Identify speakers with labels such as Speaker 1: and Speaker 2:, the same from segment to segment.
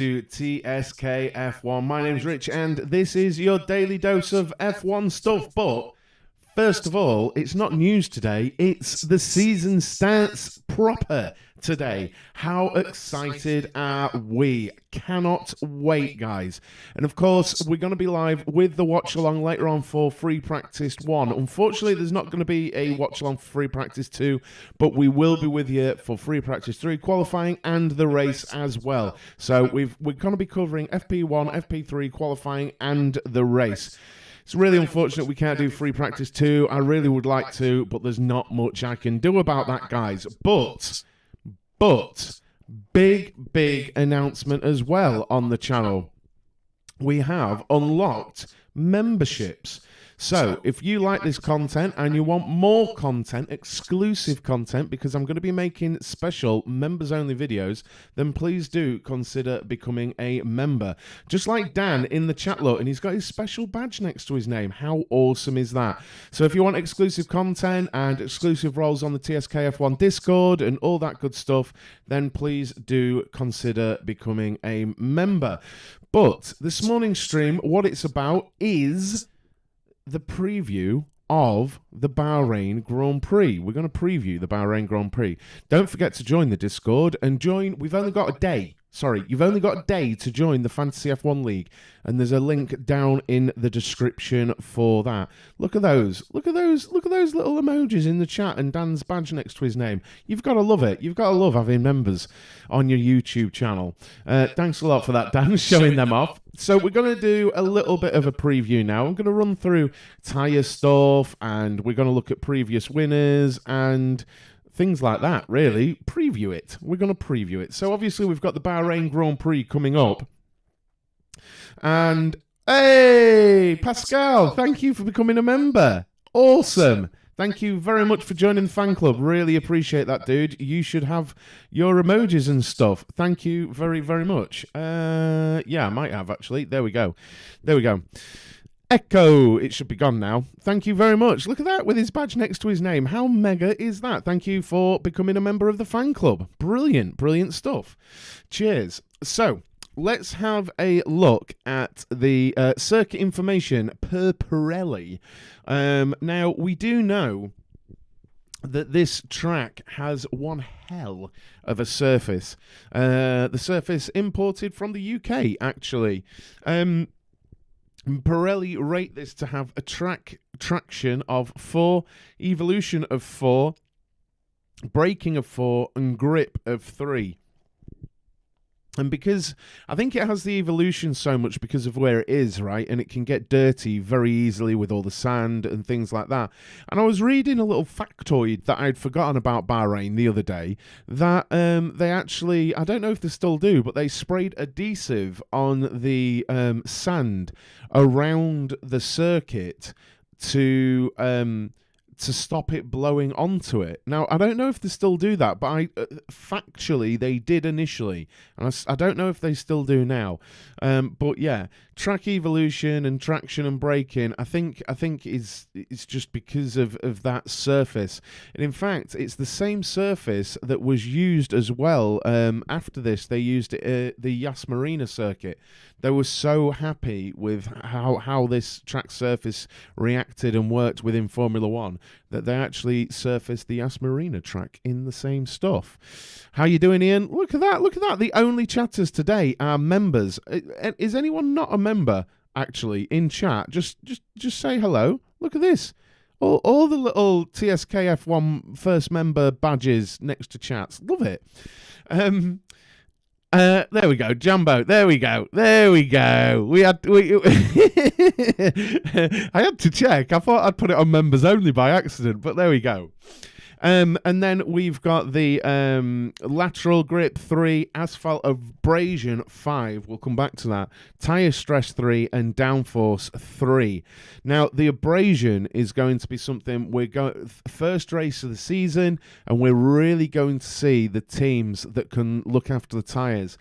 Speaker 1: To TSK F1. My name's Rich, and this is your daily dose of F1 stuff. But first of all, it's not news today, it's the season starts proper today. How excited are we? Cannot wait, guys. And of course, we're going to be live with the watch along later on for Free Practice 1. Unfortunately, there's not going to be a watch along for Free Practice 2, but we will be with you for Free Practice 3 qualifying and the race as well. So we're going to be covering FP1, FP3 qualifying and the race. It's really unfortunate we can't do Free Practice 2. I really would like to, but there's not much I can do about that, guys. But big announcement as well on the channel. We have unlocked memberships. So, if you like this content and you want more content, exclusive content, because I'm going to be making special members-only videos, then please do consider becoming a member. Just like Dan in the chat, look, and he's got his special badge next to his name. How awesome is that? So, if you want exclusive content and exclusive roles on the TSK F1 Discord and all that good stuff, then please do consider becoming a member. But this morning's stream, what it's about is the preview of the Bahrain Grand Prix. We're going to preview the Bahrain Grand Prix. Don't forget to join the Discord and join. We've only got a day. Sorry, you've only got a day to join the Fantasy F1 League, and there's a link down in the description for that. Look at those. Look at those little emojis in the chat and Dan's badge next to his name. You've got to love it. You've got to love having members on your YouTube channel. Thanks a lot for that, Dan, showing them off. So we're going to do a little bit of a preview now. I'm going to run through tyre stuff, and we're going to look at previous winners and things like that, really. Preview it. We're going to preview it. So obviously we've got the Bahrain Grand Prix coming up. And, hey, Pascal, thank you for becoming a member. Awesome. Thank you very much for joining the fan club. Really appreciate that, dude. You should have your emojis and stuff. Thank you very, very much. Yeah, I might have, actually. There we go. There we go. Echo, it should be gone now. Thank you very much. Look at that with his badge next to his name. How mega is that? Thank you for becoming a member of the fan club. Brilliant, brilliant stuff. Cheers. So, let's have a look at the circuit information per Pirelli. Now, we do know that this track has one hell of a surface. The surface imported from the UK, actually. Pirelli rate this to have a traction of 4, evolution of 4, braking of 4, and grip of 3. And because I think it has the evolution so much because of where it is, right? And it can get dirty very easily with all the sand and things like that. And I was reading a little factoid that I'd forgotten about Bahrain the other day, that they actually, I don't know if they still do, but they sprayed adhesive on the sand around the circuit to stop it blowing onto it. Now, I don't know if they still do that, but factually they did initially, and I don't know if they still do now. But yeah, track evolution and traction and braking, I think it's just because of that surface. And in fact, it's the same surface that was used as well. After this, they used the Yas Marina circuit. They were so happy with how this track surface reacted and worked within Formula One that they actually surfaced the Yas Marina track in the same stuff. How you doing, Ian? Look at that, look at that. The only chatters today are members. Is anyone not a member, actually, in chat? Just say hello. Look at this. All the little TSK F1 first member badges next to chats. Love it. There we go, Jumbo. There we go. I had to check. I thought I'd put it on members only by accident, but there we go. And then we've got the lateral grip 3, asphalt abrasion 5. We'll come back to that. Tyre stress 3 and downforce 3. Now, the abrasion is going to be something we're going first race of the season, and we're really going to see the teams that can look after the tyres.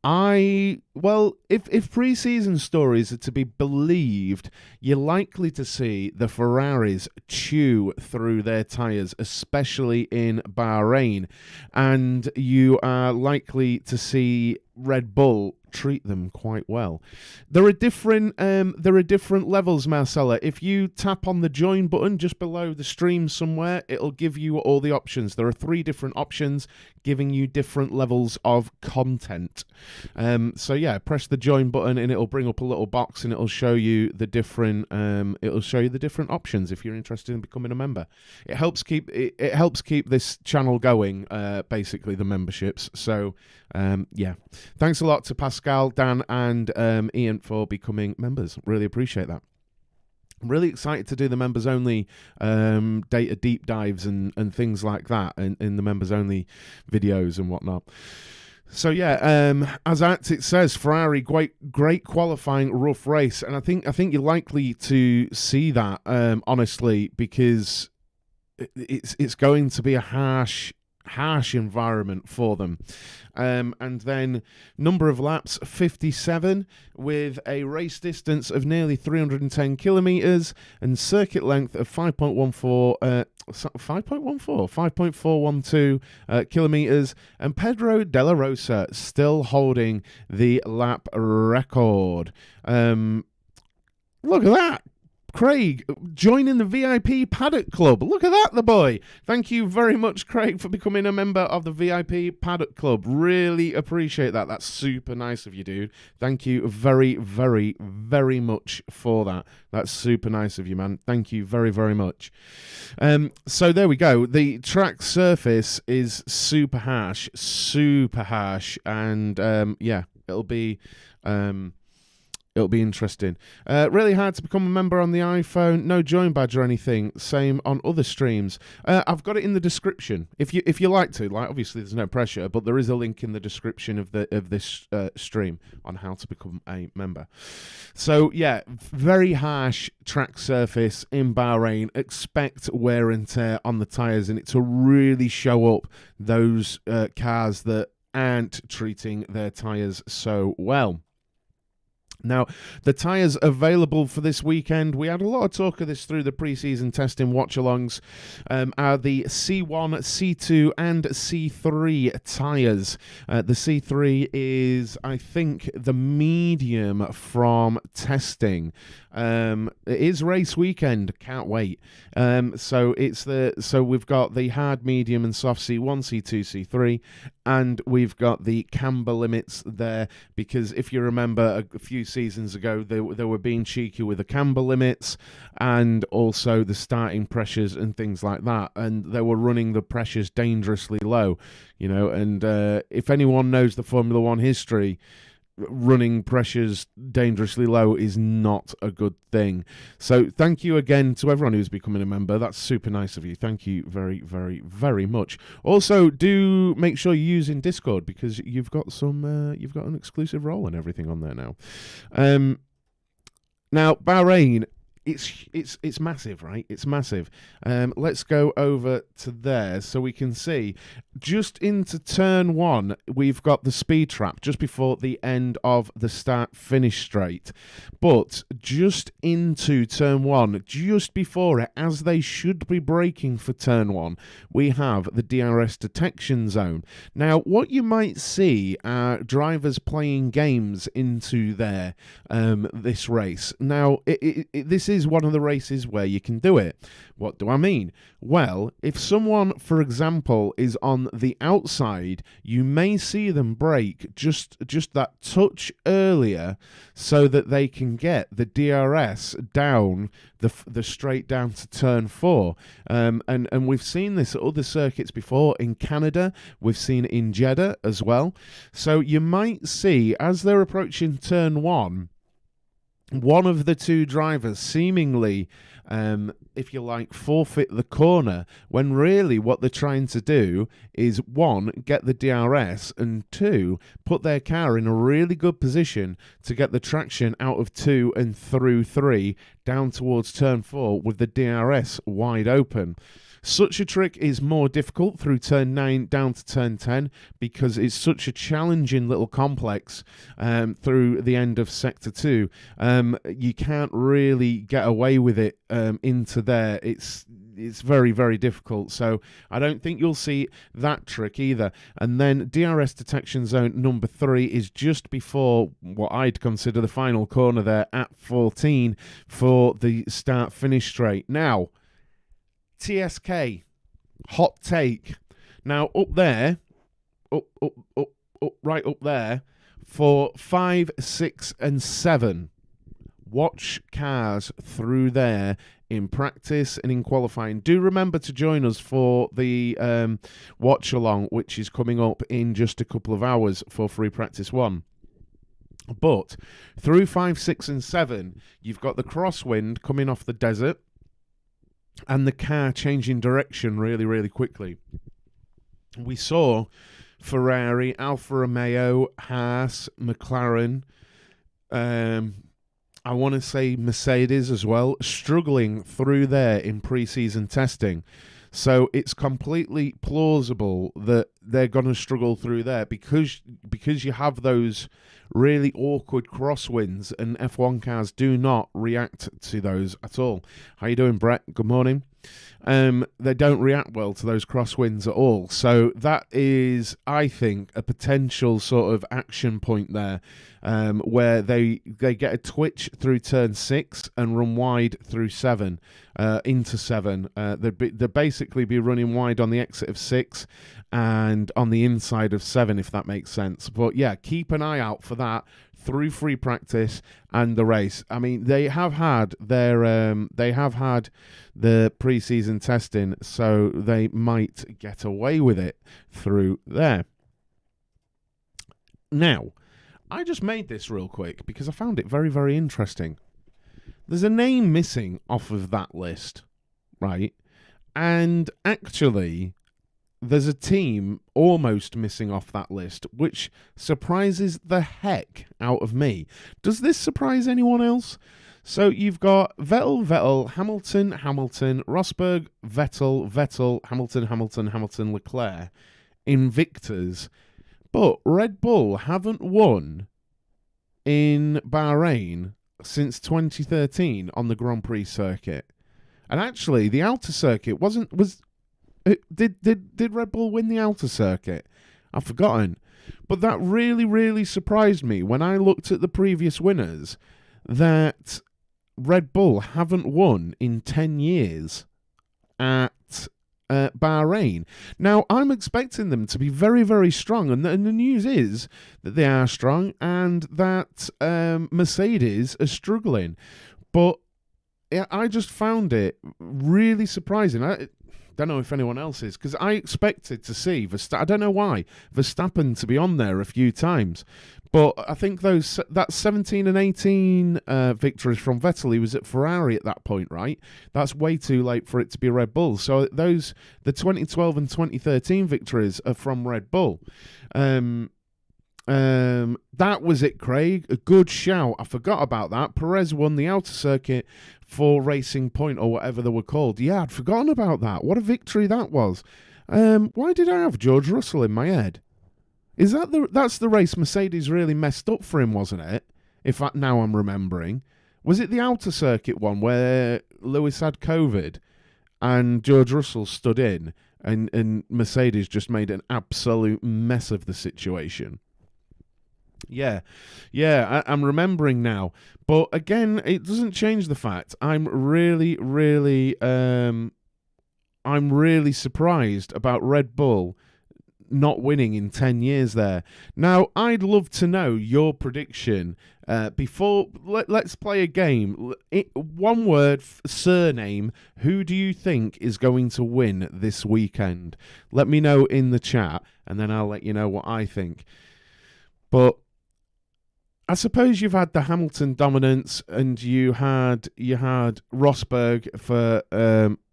Speaker 1: If pre-season stories are to be believed, you're likely to see the Ferraris chew through their tyres, especially in Bahrain, and you are likely to see Red Bull treat them quite well. There are different levels, Marcella. If you tap on the join button just below the stream somewhere, it'll give you all the options. There are 3 different options giving you different levels of content. So yeah, press the join button and it'll bring up a little box and it'll show you the different options if you're interested in becoming a member. It helps keep this channel going, basically, the memberships. So yeah, thanks a lot to Pascal, Dan, and Ian for becoming members. Really appreciate that. I'm really excited to do the members only data deep dives and things like that in the members only videos and whatnot. So yeah, as it says, Ferrari, great qualifying, rough race, and I think you're likely to see that, honestly, because it's going to be a harsh environment for them. And then number of laps 57 with a race distance of nearly 310 kilometers and circuit length of 5.412 kilometers, and Pedro de la Rosa still holding the lap record. Look at that. Craig, joining the VIP Paddock Club. Look at that, the boy. Thank you very much, Craig, for becoming a member of the VIP Paddock Club. Really appreciate that. That's super nice of you, dude. Thank you very, very, very much for that. That's super nice of you, man. Thank you very, very much. So there we go. The track surface is super harsh, and yeah, it'll be interesting. Really hard to become a member on the iPhone. No join badge or anything. Same on other streams. I've got it in the description. If you like to, obviously there's no pressure, but there is a link in the description of this stream on how to become a member. So yeah, very harsh track surface in Bahrain. Expect wear and tear on the tyres, and it to really show up those cars that aren't treating their tyres so well. Now, the tyres available for this weekend, we had a lot of talk of this through the pre-season testing watch-alongs, are the C1, C2 and C3 tyres. The C3 is, I think, the medium from testing. It is race weekend, can't wait. So we've got the hard, medium and soft C1, C2, C3, and we've got the camber limits there, because if you remember a few seasons ago, they were being cheeky with the camber limits and also the starting pressures and things like that, and they were running the pressures dangerously low, and if anyone knows the Formula One history, running pressures dangerously low is not a good thing. So thank you again to everyone who's becoming a member. That's super nice of you. Thank you very, very, very much. Also, do make sure you're using Discord, because you've got an exclusive role and everything on there now. Now Bahrain, it's massive, right? It's massive. Let's go over to there so we can see. Just into turn 1, we've got the speed trap just before the end of the start-finish straight. But just into turn 1, just before it, as they should be braking for turn 1, we have the DRS detection zone. Now, what you might see are drivers playing games into their this race. Now, this is one of the races where you can do it. What do I mean? Well, if someone, for example, is on the outside, you may see them brake just that touch earlier so that they can get the DRS down the straight down to turn 4. And we've seen this at other circuits before. In Canada, we've seen it in Jeddah as well. So you might see, as they're approaching turn 1, one of the two drivers seemingly, if you like, forfeit the corner, when really what they're trying to do is, 1, get the DRS, and 2, put their car in a really good position to get the traction out of 2 and through 3 down towards turn 4 with the DRS wide open. Such a trick is more difficult through turn 9 down to turn 10, because it's such a challenging little complex through the end of sector 2. You can't really get away with it into there. It's it's very, very difficult. So I don't think you'll see that trick either. And then DRS detection zone number 3 is just before what I'd consider the final corner there at 14 for the start-finish straight. Now, TSK, hot take. Now, up there, right up there, for 5, 6, and 7. Watch cars through there in practice and in qualifying. Do remember to join us for the watch along, which is coming up in just a couple of hours for free practice 1. But through 5, 6, and 7, you've got the crosswind coming off the desert and the car changing direction really, really quickly. We saw Ferrari, Alfa Romeo, Haas, McLaren, I want to say Mercedes as well, struggling through there in pre-season testing. So it's completely plausible that they're going to struggle through there because you have those really awkward crosswinds, and F1 cars do not react to those at all. How you doing, Brett? Good morning. They don't react well to those crosswinds at all. So that is, I think, a potential sort of action point there, where they get a twitch through turn 6 and run wide through 7, into 7. They'd basically be running wide on the exit of 6 and on the inside of 7, if that makes sense. But yeah, keep an eye out for that through free practice and the race. I mean, they have had the pre-season testing, so they might get away with it through there. Now, I just made this real quick because I found it very, very interesting. There's a name missing off of that list, right? And actually, there's a team almost missing off that list, which surprises the heck out of me. Does this surprise anyone else? So you've got Vettel, Hamilton, Rosberg, Vettel, Hamilton, Leclerc, Invictors. But Red Bull haven't won in Bahrain since 2013 on the Grand Prix circuit. And actually, the outer circuit Did Red Bull win the outer circuit? I've forgotten. But that really, really surprised me when I looked at the previous winners that Red Bull haven't won in 10 years at Bahrain. Now, I'm expecting them to be very, very strong. And the news is that they are strong and that Mercedes are struggling. But yeah, I just found it really surprising. I don't know if anyone else is, because I expected to see I don't know why, Verstappen to be on there a few times. But I think that 17 and 18 victories from Vettel, he was at Ferrari at that point, right? That's way too late for it to be Red Bull. So the 2012 and 2013 victories are from Red Bull. That was it, Craig. A good shout. I forgot about that. Perez won the outer circuit for Racing Point or whatever they were called. Yeah, I'd forgotten about that. What a victory that was. Why did I have George Russell in my head? That's the race Mercedes really messed up for him, wasn't it? Now I'm remembering. Was it the outer circuit one where Lewis had COVID and George Russell stood in and Mercedes just made an absolute mess of the situation? Yeah, I'm remembering now. But again, it doesn't change the fact I'm really, really surprised about Red Bull not winning in 10 years there. Now, I'd love to know your prediction. Before, let's play a game. One word, surname. Who do you think is going to win this weekend? Let me know in the chat, and then I'll let you know what I think. But I suppose you've had the Hamilton dominance, and you had Rosberg for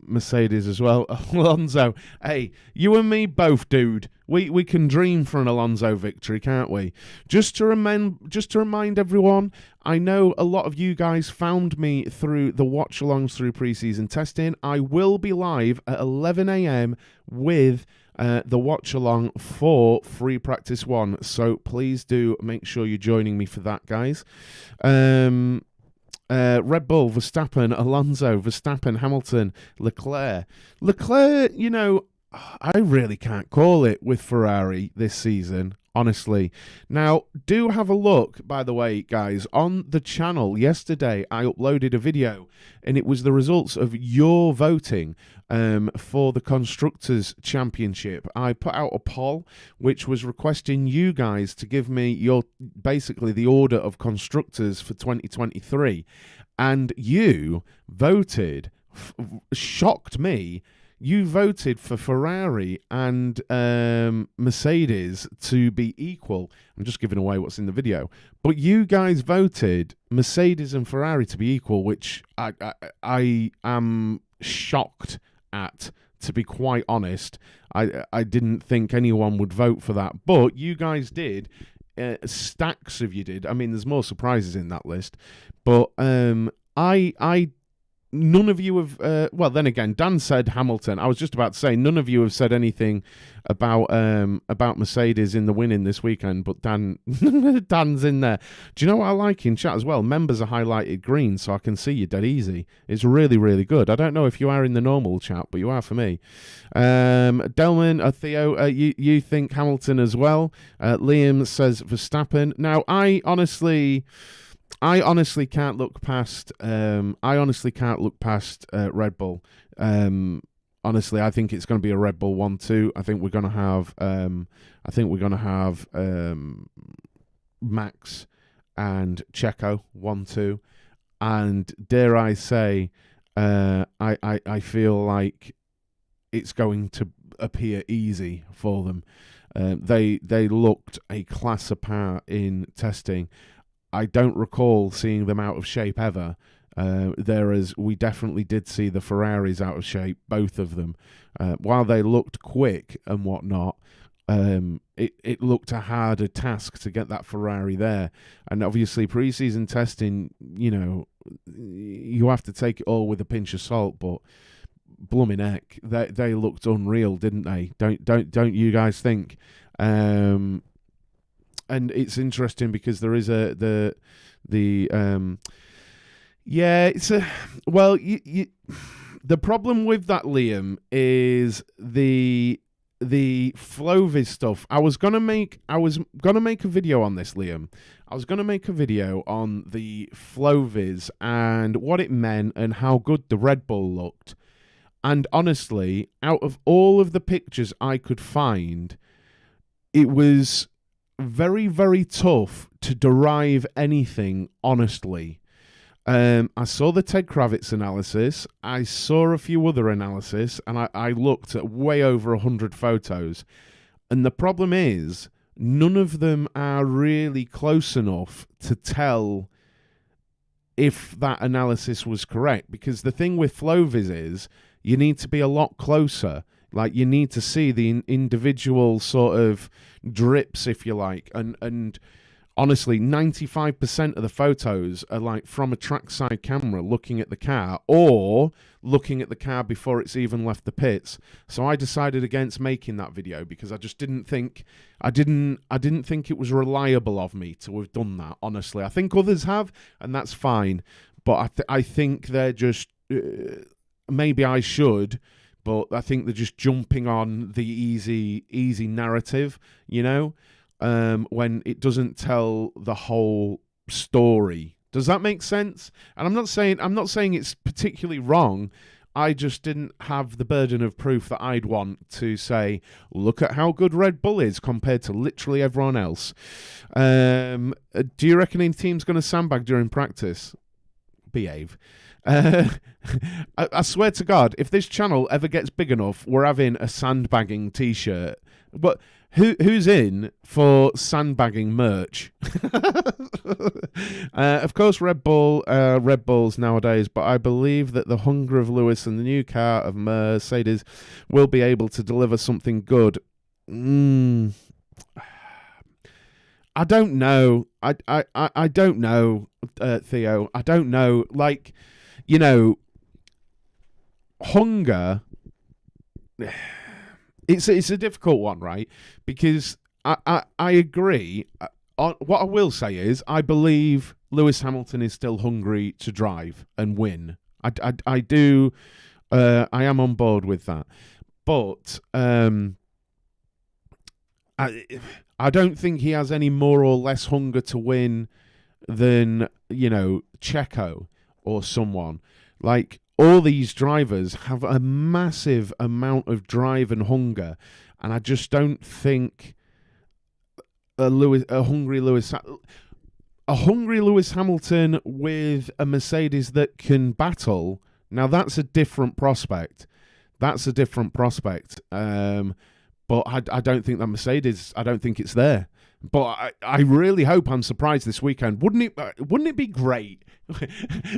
Speaker 1: Mercedes as well. Alonso, hey, you and me both, dude. We can dream for an Alonso victory, can't we? Just to remind everyone, I know a lot of you guys found me through the watch-alongs through preseason testing. I will be live at 11 a.m. with the watch along for free practice 1, so please do make sure you're joining me for that, guys. Red Bull, Verstappen, Alonso, Verstappen, Hamilton, Leclerc. Leclerc, I really can't call it with Ferrari this season, honestly. Now, do have a look, by the way, guys, on the channel. Yesterday, I uploaded a video, and it was the results of your voting for the Constructors' Championship. I put out a poll, which was requesting you guys to give me basically the order of constructors for 2023. And you voted, shocked me, you voted for Ferrari and Mercedes to be equal. I'm just giving away what's in the video. But you guys voted Mercedes and Ferrari to be equal, which I am shocked at, to be quite honest. I didn't think anyone would vote for that. But you guys did. Stacks of you did. I mean, there's more surprises in that list. But none of you have. Well, then again, Dan said Hamilton. I was just about to say none of you have said anything about Mercedes in the winning this weekend. But Dan's in there. Do you know what I like in chat as well? Members are highlighted green, so I can see you dead easy. It's really, really good. I don't know if you are in the normal chat, but you are for me. Delman, Theo, you think Hamilton as well. Liam says Verstappen. Now, I honestly can't look past. Red Bull. Honestly, I think it's going to be a Red Bull 1-2. I think we're going to have. Max and Checo 1-2, and dare I say, I feel like it's going to appear easy for them. They looked a class apart in testing. I don't recall seeing them out of shape ever, whereas we definitely did see the Ferraris out of shape, both of them. While they looked quick and whatnot, it looked a harder task to get that Ferrari there. And obviously, pre-season testing, you have to take it all with a pinch of salt, but blooming heck, they looked unreal, didn't they? Don't you guys think? And it's interesting because there is the problem with that, Liam, is the Flovis stuff. I was gonna make a video on this, Liam. I was gonna make a video on the Flovis and what it meant and how good the Red Bull looked. And honestly, out of all of the pictures I could find, it was very, very tough to derive anything honestly. I saw the Ted Kravitz analysis, I saw a few other analysis, and I looked at way over 100 photos. And the problem is, none of them are really close enough to tell if that analysis was correct. Because the thing with Flovis is, you need to be a lot closer. Like, you need to see the individual sort of drips, if you like. And honestly, 95% of the photos are like from a trackside camera looking at the car, or looking at the car before it's even left the pits. So I decided against making that video because I just didn't think it was reliable of me to have done that. Honestly, I think others have, and that's fine. But I think they're just maybe I should. But I think they're just jumping on the easy narrative, when it doesn't tell the whole story. Does that make sense? And I'm not saying it's particularly wrong. I just didn't have the burden of proof that I'd want to say, look at how good Red Bull is compared to literally everyone else. Do you reckon any team's going to sandbag during practice? Behave. I swear to God, if this channel ever gets big enough, we're having a sandbagging t-shirt. But who's in for sandbagging merch? Of course, Red Bulls nowadays, but I believe that the hunger of Lewis and the new car of Mercedes will be able to deliver something good. I don't know. I don't know, Theo. I don't know. Like, hunger. It's a difficult one, right? Because I agree. what I will say is, I believe Lewis Hamilton is still hungry to drive and win. I do. I am on board with that, but I don't think he has any more or less hunger to win than, Checo or someone. Like, all these drivers have a massive amount of drive and hunger, and I just don't think a hungry Lewis Hamilton with a Mercedes that can battle. Now that's a different prospect. But I don't think that Mercedes. I don't think it's there. But I really hope I'm surprised this weekend. Wouldn't it be great?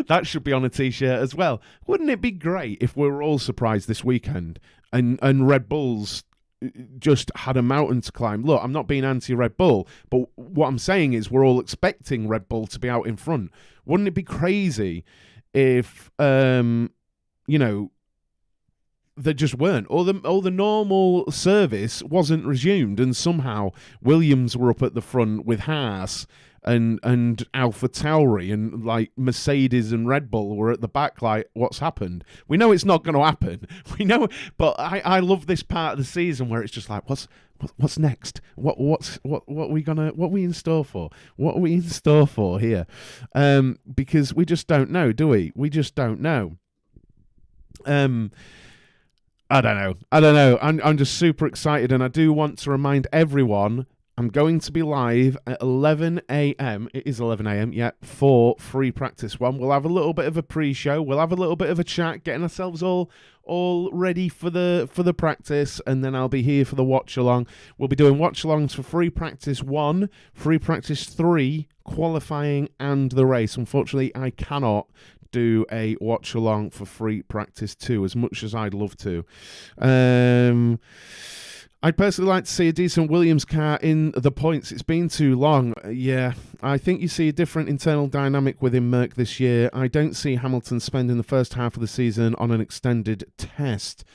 Speaker 1: That should be on a t-shirt as well. Wouldn't it be great if we were all surprised this weekend and Red Bull's just had a mountain to climb? Look, I'm not being anti-Red Bull, but what I'm saying is we're all expecting Red Bull to be out in front. Wouldn't it be crazy if they just weren't, or the normal service wasn't resumed, and somehow Williams were up at the front with Haas and AlphaTauri, and like Mercedes and Red Bull were at the back. Like, what's happened? We know it's not going to happen. We know, but I love this part of the season where it's just like, what's next? What are we in store for? What are we in store for here? Because we just don't know, do we? We just don't know. I don't know. I'm just super excited, and I do want to remind everyone I'm going to be live at 11 a.m. It is 11 a.m. Yeah, for free practice one. We'll have a little bit of a pre-show. We'll have a little bit of a chat, getting ourselves all ready for the practice, and then I'll be here for the watch along. We'll be doing watch alongs for free practice 1, free practice 3, qualifying, and the race. Unfortunately, I cannot do a watch along for free practice 2 as much as I'd love to. I'd personally like to see a decent Williams car in the points. It's been too long. Yeah, I think you see a different internal dynamic within Merc this year. I don't see Hamilton spending the first half of the season on an extended test.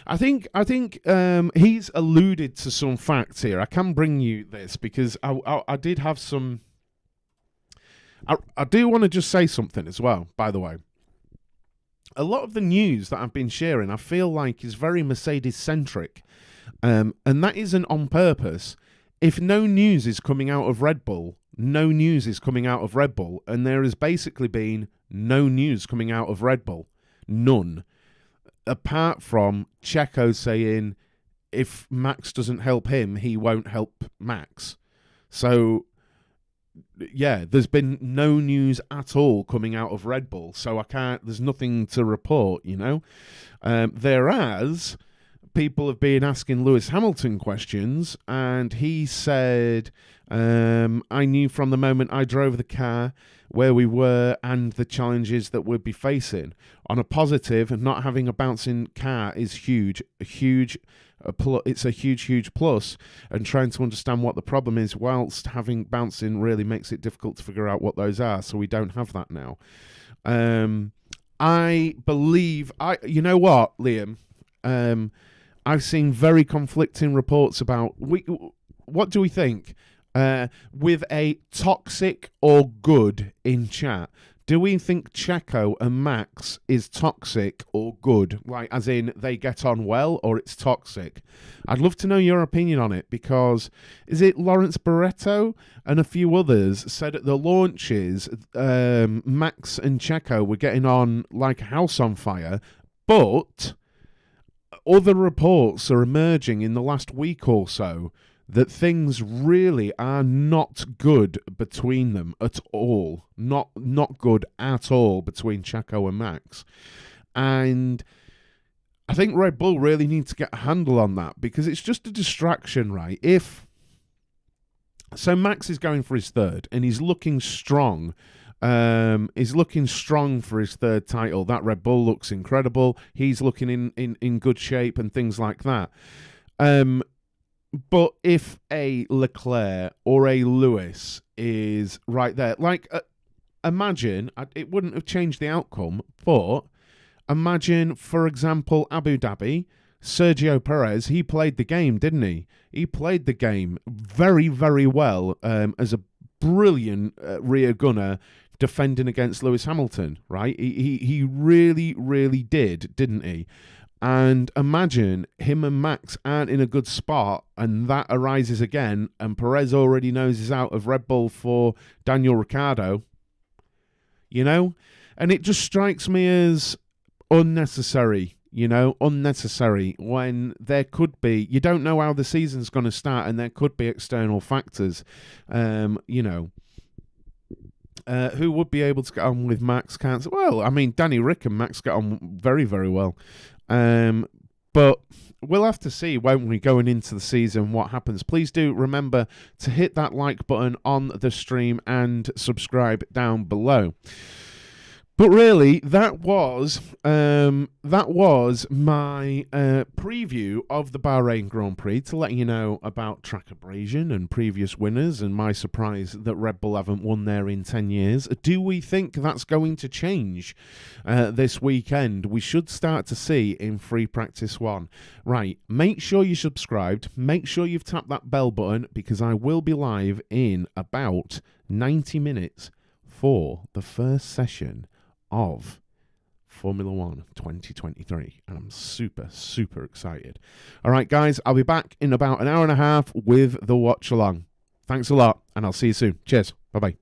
Speaker 1: I think he's alluded to some facts here. I can bring you this because I did have some. I do want to just say something as well, by the way. A lot of the news that I've been sharing, I feel like, is very Mercedes-centric. And that isn't on purpose. If no news is coming out of Red Bull, no news is coming out of Red Bull, and there has basically been no news coming out of Red Bull. None. Apart from Checo saying if Max doesn't help him, he won't help Max. So, yeah, there's been no news at all coming out of Red Bull, so there's nothing to report, Whereas people have been asking Lewis Hamilton questions, and he said, I knew from the moment I drove the car where we were and the challenges that we'd be facing. On a positive, not having a bouncing car is huge. It's a huge plus, and trying to understand what the problem is whilst having bouncing really makes it difficult to figure out what those are, so we don't have that now. I believe, you know what, Liam? I've seen very conflicting reports about, what do we think? With a toxic or good in chat, do we think Checo and Max is toxic or good? Like, as in they get on well, or it's toxic? I'd love to know your opinion on it, because is it Lawrence Barretto and a few others said at the launches Max and Checo were getting on like a house on fire, but other reports are emerging in the last week or so that things really are not good between them at all. Not good at all between Checo and Max. And I think Red Bull really need to get a handle on that, because it's just a distraction, right? So Max is going for his third, and he's looking strong. He's looking strong for his third title. That Red Bull looks incredible. He's looking in good shape and things like that. But if a Leclerc or a Lewis is right there, like, imagine, it wouldn't have changed the outcome, but imagine, for example, Abu Dhabi, Sergio Perez, he played the game, didn't he? He played the game very, very well as a brilliant rear gunner defending against Lewis Hamilton, right? He really, really didn't he? And imagine him and Max aren't in a good spot, and that arises again, and Perez already knows he's out of Red Bull for Daniel Ricciardo, you know? And it just strikes me as unnecessary, unnecessary when there could be, you don't know how the season's going to start, and there could be external factors, who would be able to get on with Max can't. Well, I mean, Danny Rick and Max get on very, very well. But we'll have to see, won't we, going into the season, what happens. Please do remember to hit that like button on the stream and subscribe down below. But really, that was my preview of the Bahrain Grand Prix, to let you know about track abrasion and previous winners, and my surprise that Red Bull haven't won there in 10 years. Do we think that's going to change this weekend? We should start to see in Free Practice 1. Right, make sure you're subscribed. Make sure you've tapped that bell button, because I will be live in about 90 minutes for the first session of Formula 1 2023, and I'm super, super excited. All right, guys, I'll be back in about an hour and a half with the watch along. Thanks a lot, and I'll see you soon. Cheers. Bye-bye.